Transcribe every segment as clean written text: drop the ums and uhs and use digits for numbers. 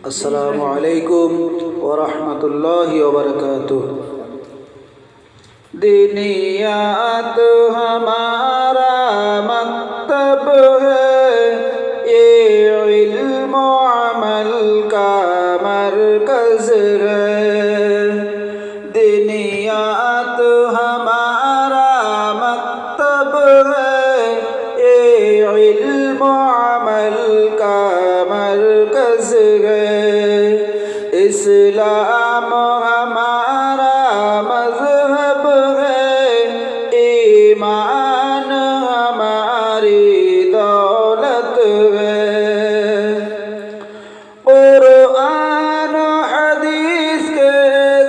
अस्सलामु अलैकुम वरहमतुल्लाहि वबरकातुह। दीनियात हमारा मकतब है, ये इल्म अमल का मरकज है। दीनियात हमारा मकतब है, ये इल्म अमल का मरकज है। इस्लाम हमारा मज़हब है, ईमान हमारी दौलत है। कुरान हदीस के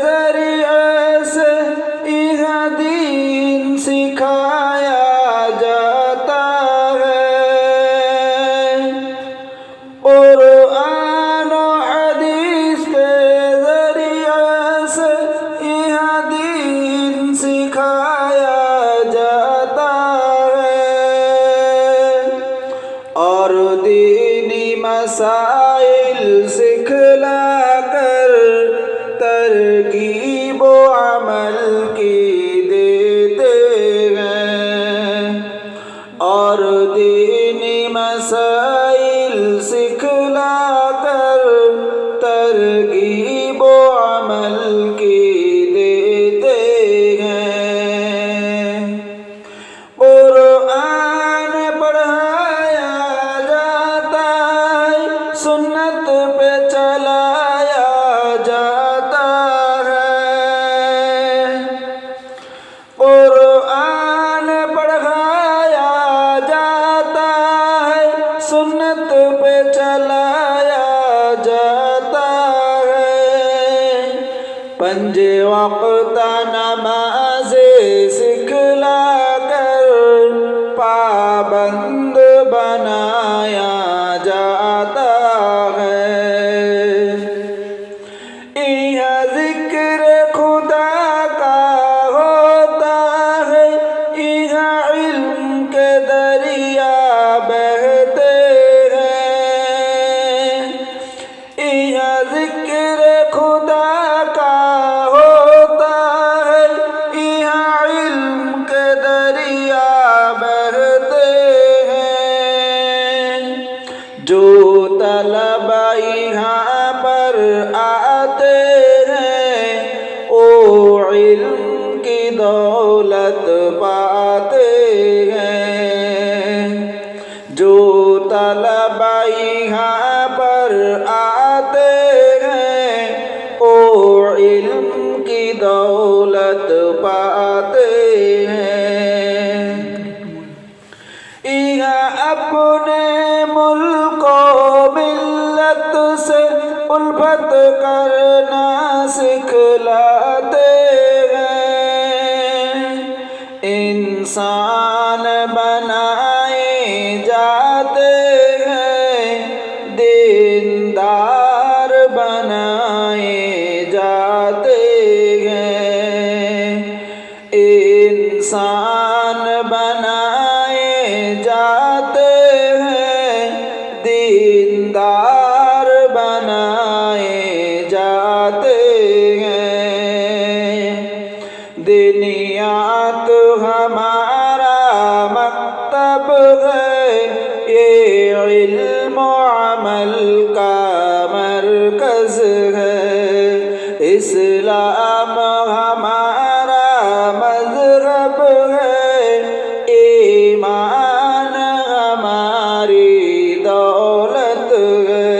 ज़रिए से यह दीन सिखाया जाता है। कुरान हदीस के ज़रिए से यह दीन सिखाया जाता है और दीनी मसाइल सिखला कर तरकीब अमल की देते हैं और दीनी मसाइल सिखला कर तरकीब अमल की देते हैं। कुरान पढ़ाया जाता है, सुन्नत पे चलाया जाता है। कुरान पढ़ाया जाता है, सुन्नत पे चलाया जाता है। पंज वक्त नमाज़े सिखला कर पाबंद बनाया जाता है। यह जिक्र खुदा का होता है, यह इल्म के दरिया बहते हैं। यह जिक्र खुदा का होता है, यह इल्म के दरिया बहते हैं। जो तलबा यहाँ पर आते हैं, ओ इल्म की दौलत पाते हैं। जो तलबा यहाँ पर आते हैं, ओ इल्म की दौलत पाते हैं। यह अपने मुल्क व मिल्लत से उल्फत करना सिखलाते हैं। इंसान बनाए जाते हैं, दीनदार बनाए जाते हैं। इंसान बनाए जाते हैं, दीनदार बनाए जाते हैं। दीनियात हमारा मकतब है, ये इल्म अमल का मरकज है। इस्लाम हमारा मज़हब है, ईमान हमारी दौलत है।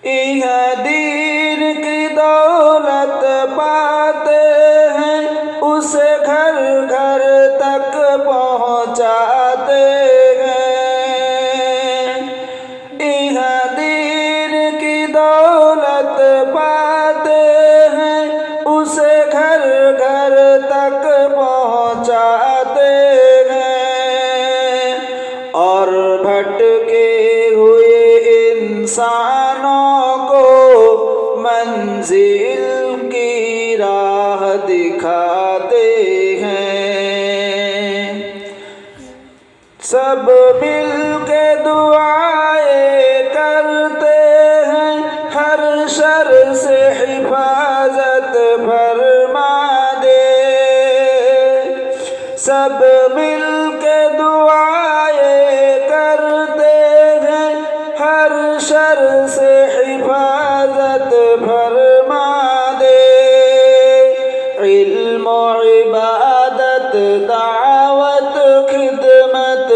यह दीन की दौलत पाते हैं, उसे घर घर तक पहुँचाते हैं। यह दीन की दौलत पाते हैं, उसे घर घर तक पहुँचाते हैं और भटके हुए इंसानों को मंजिल की राह दिखाते हैं। सब मिल के दुआएं करते شر سے حفاظت فرما دے علم و عبادت دعوت خدمت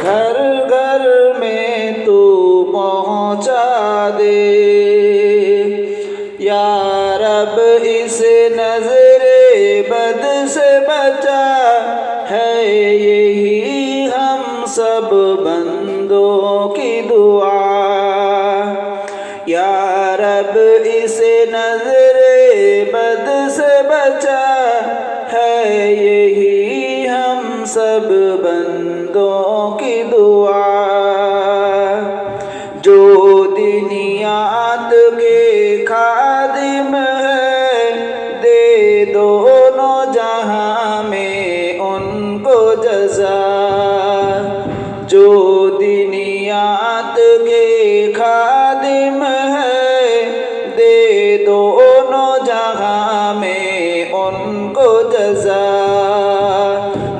گھر گھر میں تو پہنچا دے یا رب اس نظر بد سے بچا ہے یہی ہم سب بندوں کی دعا یا رب اس نظر بد سے بچا ہے یہی ہم سب بندوں کی دعا جو دنیات کے خادم ہے دے دونوں جہاں میں ان کو جزا جو دنیات کے خادم ہے دے دونوں جہاں میں ان کو جزا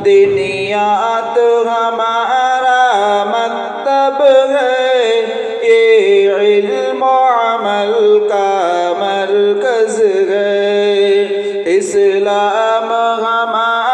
دنیات ہمارا مکتب ہے یہ علم و عمل کا مرکز ہے اسلام ہمارا